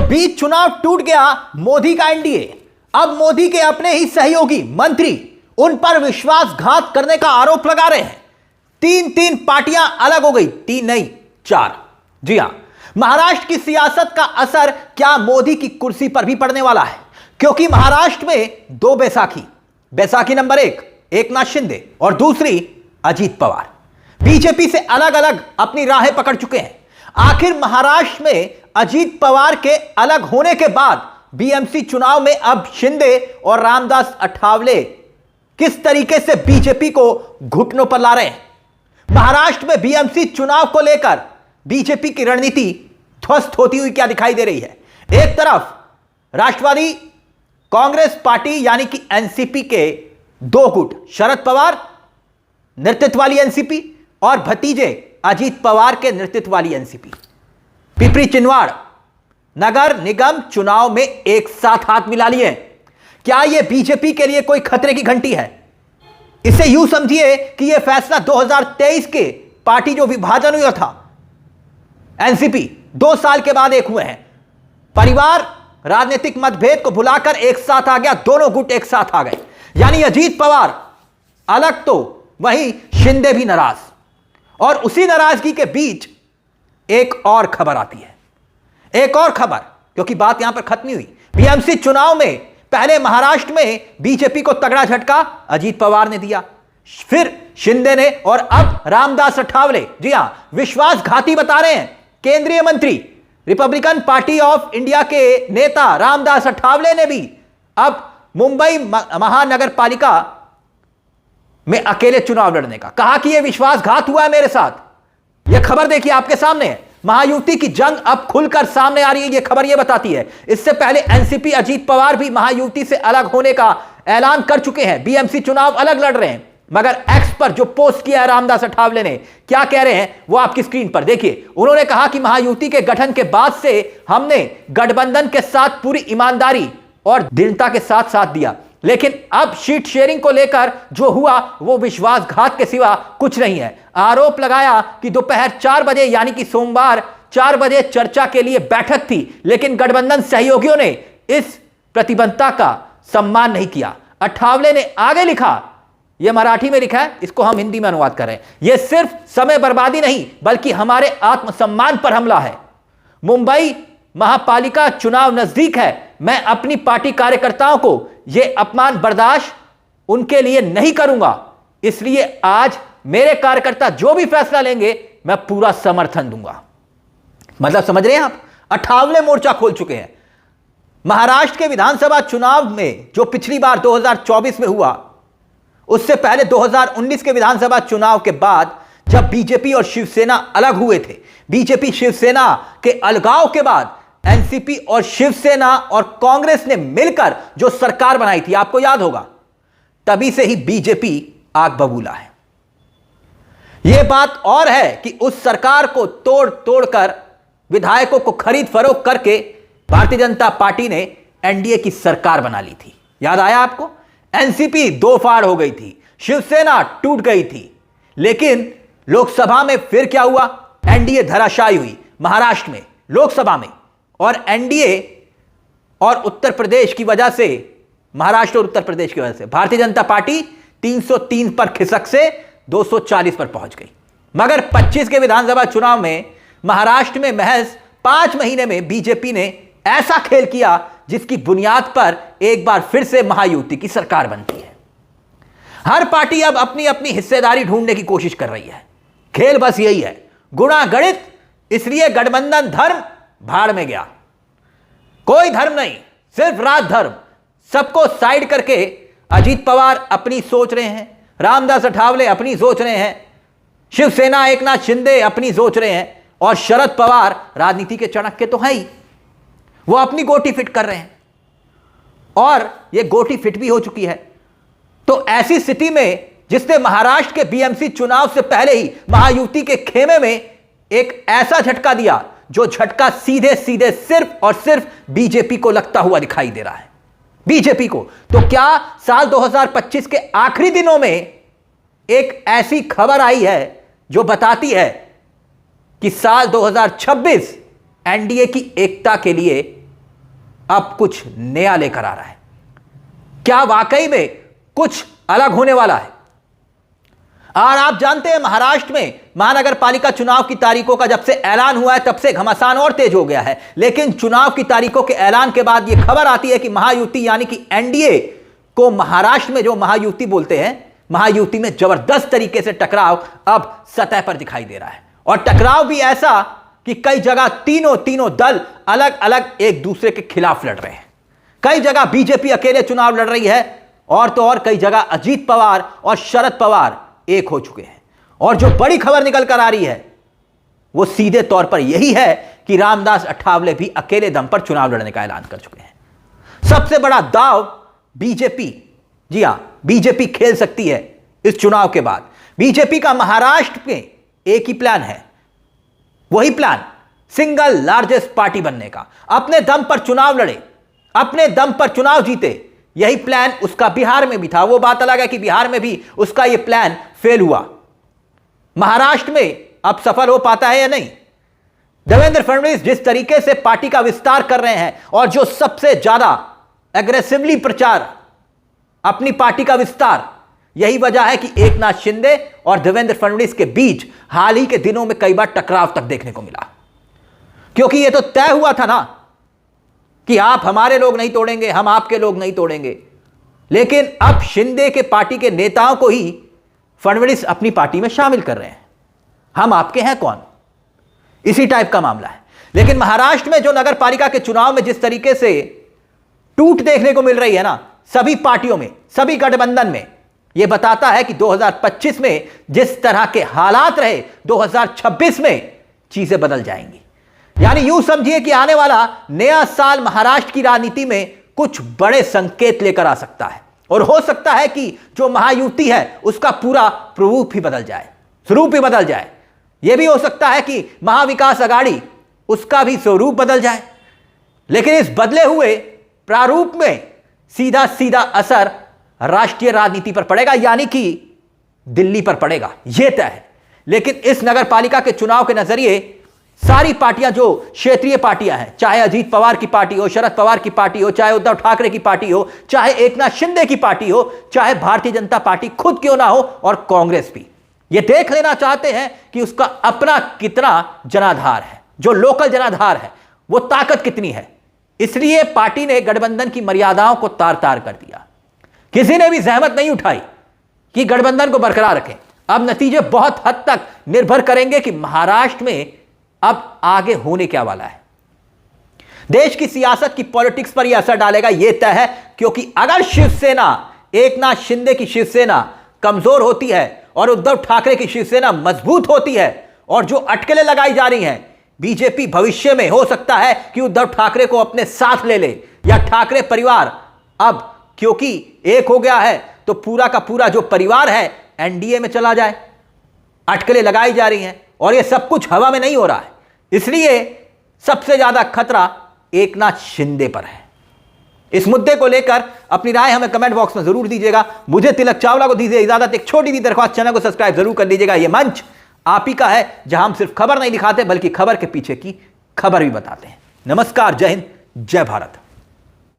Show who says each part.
Speaker 1: बीच चुनाव टूट गया मोदी का एनडीए। अब मोदी के अपने ही सहयोगी मंत्री उन पर विश्वासघात करने का आरोप लगा रहे हैं। तीन तीन पार्टियां अलग हो गई, तीन नहीं चार। जी हां, महाराष्ट्र की सियासत का असर क्या मोदी की कुर्सी पर भी पड़ने वाला है? क्योंकि महाराष्ट्र में दो बैसाखी नंबर एक नाथ शिंदे और दूसरी अजीत पवार बीजेपी से अलग अलग अपनी राहें पकड़ चुके हैं। आखिर महाराष्ट्र में अजीत पवार के अलग होने के बाद बीएमसी चुनाव में अब शिंदे और रामदास अठावले किस तरीके से बीजेपी को घुटनों पर ला रहे हैं? महाराष्ट्र में बीएमसी चुनाव को लेकर बीजेपी की रणनीति ध्वस्त होती हुई क्या दिखाई दे रही है? एक तरफ राष्ट्रवादी कांग्रेस पार्टी यानी कि एनसीपी के दो गुट, शरद पवार नेतृत्व वाली एनसीपी और भतीजे अजीत पवार के नेतृत्व वाली एनसीपी, पिपरी चिनवाड़ नगर निगम चुनाव में एक साथ हाथ मिला लिए। क्या यह बीजेपी के लिए कोई खतरे की घंटी है? इसे यूं समझिए कि यह फैसला 2023 के पार्टी जो विभाजन हुआ था, एनसीपी 2 साल के बाद एक हुए हैं। परिवार राजनीतिक मतभेद को भुलाकर एक साथ आ गया, दोनों गुट एक साथ आ गए। यानी अजीत पवार अलग तो वहीं शिंदे भी नाराज। और उसी नाराजगी के बीच एक और खबर आती है, एक और खबर, क्योंकि बात यहां पर खत्म नहीं हुई। बीएमसी चुनाव में पहले महाराष्ट्र में बीजेपी को तगड़ा झटका अजीत पवार ने दिया, फिर शिंदे ने, और अब रामदास अठावले, जी हां, विश्वासघाती बता रहे हैं केंद्रीय मंत्री रिपब्लिकन पार्टी ऑफ इंडिया के नेता रामदास अठावले ने भी अब मुंबई महानगर पालिका में अकेले चुनाव लड़ने का कहा कि यह विश्वासघात हुआ है मेरे साथ। यह खबर देखिए आपके सामने है। महायुति की जंग अब खुलकर सामने आ रही है, यह खबर यह बताती है। इससे पहले एनसीपी अजीत पवार भी महायुति से अलग होने का ऐलान कर चुके हैं, बीएमसी चुनाव अलग लड़ रहे हैं। मगर एक्स पर जो पोस्ट किया है रामदास अठावले ने, क्या कह रहे हैं वो आपकी स्क्रीन पर देखिए। उन्होंने कहा कि महायुति के गठन के बाद से हमने गठबंधन के साथ पूरी ईमानदारी और दृढ़ता के साथ साथ दिया, लेकिन अब सीट शेयरिंग को लेकर जो हुआ वो विश्वासघात के सिवा कुछ नहीं है। आरोप लगाया कि दोपहर 4 बजे यानी कि सोमवार 4 बजे चर्चा के लिए बैठक थी, लेकिन गठबंधन सहयोगियों ने इस प्रतिबद्धता का सम्मान नहीं किया। अठावले ने आगे लिखा, यह मराठी में लिखा है, इसको हम हिंदी में अनुवाद कर रहे हैं। यह सिर्फ समय बर्बादी नहीं बल्कि हमारे आत्मसम्मान पर हमला है। मुंबई महापालिका चुनाव नजदीक है, मैं अपनी पार्टी कार्यकर्ताओं को यह अपमान बर्दाश्त उनके लिए नहीं करूंगा, इसलिए आज मेरे कार्यकर्ता जो भी फैसला लेंगे मैं पूरा समर्थन दूंगा। मतलब समझ रहे हैं आप, अठावले मोर्चा खोल चुके हैं। महाराष्ट्र के विधानसभा चुनाव में जो पिछली बार 2024 में हुआ, उससे पहले 2019 के विधानसभा चुनाव के बाद जब बीजेपी और शिवसेना अलग हुए थे, बीजेपी शिवसेना के अलगाव के बाद एनसीपी और शिवसेना और कांग्रेस ने मिलकर जो सरकार बनाई थी, आपको याद होगा, तभी से ही बीजेपी आग बबूला है। यह बात और है कि उस सरकार को तोड़कर विधायकों को खरीद फरोख्त करके भारतीय जनता पार्टी ने एनडीए की सरकार बना ली थी। याद आया आपको? एनसीपी 2 फाड़ हो गई थी, शिवसेना टूट गई थी, लेकिन लोकसभा में फिर क्या हुआ? एनडीए धराशायी हुई महाराष्ट्र में लोकसभा में, और एनडीए और उत्तर प्रदेश की वजह से, महाराष्ट्र और उत्तर प्रदेश की वजह से भारतीय जनता पार्टी 303 पर खिसक से 240 पर पहुंच गई। मगर 25 के विधानसभा चुनाव में महाराष्ट्र में महज 5 महीने में बीजेपी ने ऐसा खेल किया जिसकी बुनियाद पर एक बार फिर से महायुति की सरकार बनती है। हर पार्टी अब अपनी अपनी हिस्सेदारी ढूंढने की कोशिश कर रही है। खेल बस यही है, गुणा गणित। इसलिए गठबंधन धर्म भाड़ में गया। कोई धर्म नहीं, सिर्फ राज धर्म। सबको साइड करके अजीत पवार अपनी सोच रहे हैं, रामदास अठावले अपनी सोच रहे हैं, शिवसेना एक नाथ शिंदे अपनी सोच रहे हैं, और शरद पवार राजनीति के चाणक्य तो है ही, वो अपनी गोटी फिट कर रहे हैं, और ये गोटी फिट भी हो चुकी है। तो ऐसी स्थिति में जिसने महाराष्ट्र के बीएमसी चुनाव से पहले ही महायुति के खेमे में एक ऐसा झटका दिया, जो झटका सीधे सीधे सिर्फ और सिर्फ बीजेपी को लगता हुआ दिखाई दे रहा है। बीजेपी को तो क्या साल 2025 के आखिरी दिनों में एक ऐसी खबर आई है जो बताती है कि साल 2026 एनडीए की एकता के लिए अब कुछ नया लेकर आ रहा है। क्या वाकई में कुछ अलग होने वाला है? और आप जानते हैं महाराष्ट्र में महानगर पालिका चुनाव की तारीखों का जब से ऐलान हुआ है तब से घमासान और तेज हो गया है। लेकिन चुनाव की तारीखों के ऐलान के बाद यह खबर आती है कि महायुति यानी कि एनडीए को महाराष्ट्र में जो महायुति बोलते हैं, महायुति में जबरदस्त तरीके से टकराव अब सतह पर दिखाई दे रहा है। और टकराव भी ऐसा कि कई जगह तीनों दल अलग अलग एक दूसरे के खिलाफ लड़ रहे हैं। कई जगह बीजेपी अकेले चुनाव लड़ रही है और तो और कई जगह अजीत पवार और शरद पवार एक हो चुके हैं। और जो बड़ी खबर निकल कर आ रही है वो सीधे तौर पर यही है कि रामदास अठावले भी अकेले दम पर चुनाव लड़ने का ऐलान कर चुके हैं। सबसे बड़ा दांव बीजेपी, जी हां, बीजेपी खेल सकती है इस चुनाव के बाद। बीजेपी का महाराष्ट्र में एक ही प्लान है, वही प्लान सिंगल लार्जेस्ट पार्टी बनने का। अपने दम पर चुनाव लड़े, अपने दम पर चुनाव जीते, यही प्लान उसका बिहार में भी था। वो बात अलग है कि बिहार में भी उसका यह प्लान फेल हुआ। महाराष्ट्र में अब सफल हो पाता है या नहीं? देवेंद्र फडणवीस जिस तरीके से पार्टी का विस्तार कर रहे हैं और जो सबसे ज्यादा एग्रेसिवली प्रचार अपनी पार्टी का विस्तार, यही वजह है कि एकनाथ शिंदे और देवेंद्र फडणवीस के बीच हाल ही के दिनों में कई बार टकराव तक देखने को मिला। क्योंकि यह तो तय हुआ था ना कि आप हमारे लोग नहीं तोड़ेंगे, हम आपके लोग नहीं तोड़ेंगे। लेकिन अब शिंदे के पार्टी के नेताओं को ही फडणवीस अपनी पार्टी में शामिल कर रहे हैं। हम आपके हैं कौन, इसी टाइप का मामला है। लेकिन महाराष्ट्र में जो नगर पालिका के चुनाव में जिस तरीके से टूट देखने को मिल रही है ना, सभी पार्टियों में, सभी गठबंधन में, यह बताता है कि 2025 में जिस तरह के हालात रहे 2026 में चीजें बदल जाएंगी। यानी यूं समझिए कि आने वाला नया साल महाराष्ट्र की राजनीति में कुछ बड़े संकेत लेकर आ सकता है। और हो सकता है कि जो महायुति है उसका पूरा प्रारूप ही बदल जाए, स्वरूप ही बदल जाए। यह भी हो सकता है कि महाविकास आघाड़ी, उसका भी स्वरूप बदल जाए। लेकिन इस बदले हुए प्रारूप में सीधा सीधा असर राष्ट्रीय राजनीति पर पड़ेगा, यानी कि दिल्ली पर पड़ेगा, यह तय है। लेकिन इस नगर पालिका के चुनाव के नजरिए सारी पार्टियां जो क्षेत्रीय पार्टियां हैं, चाहे अजीत पवार की पार्टी हो, शरद पवार की पार्टी हो, चाहे उद्धव ठाकरे की पार्टी हो, चाहे एकनाथ शिंदे की पार्टी हो, चाहे भारतीय जनता पार्टी खुद क्यों ना हो, और कांग्रेस भी, ये देख लेना चाहते हैं कि उसका अपना कितना जनाधार है, जो लोकल जनाधार है वो ताकत कितनी है। इसलिए पार्टी ने गठबंधन की मर्यादाओं को तार तार कर दिया। किसी ने भी जहमत नहीं उठाई कि गठबंधन को बरकरार रखें। अब नतीजे बहुत हद तक निर्भर करेंगे कि महाराष्ट्र में अब आगे होने क्या वाला है। देश की सियासत की पॉलिटिक्स पर यह असर डालेगा, यह तय है। क्योंकि अगर शिवसेना, एकनाथ शिंदे की शिवसेना कमजोर होती है और उद्धव ठाकरे की शिवसेना मजबूत होती है, और जो अटकलें लगाई जा रही हैं, बीजेपी भविष्य में हो सकता है कि उद्धव ठाकरे को अपने साथ ले ले, या ठाकरे परिवार अब क्योंकि एक हो गया है तो पूरा का पूरा जो परिवार है एनडीए में चला जाए। अटकलें लगाई जा रही हैं और यह सब कुछ हवा में नहीं हो रहा है। इसलिए सबसे ज्यादा खतरा एकनाथ शिंदे पर है। इस मुद्दे को लेकर अपनी राय हमें कमेंट बॉक्स में जरूर दीजिएगा। मुझे तिलक चावला को दीजिए इजाजत। एक छोटी सी दरख्वास्त, चैनल को सब्सक्राइब जरूर कर लीजिएगा। यह मंच आप ही का है जहां हम सिर्फ खबर नहीं दिखाते बल्कि खबर के पीछे की खबर भी बताते हैं। नमस्कार, जय हिंद, जय भारत।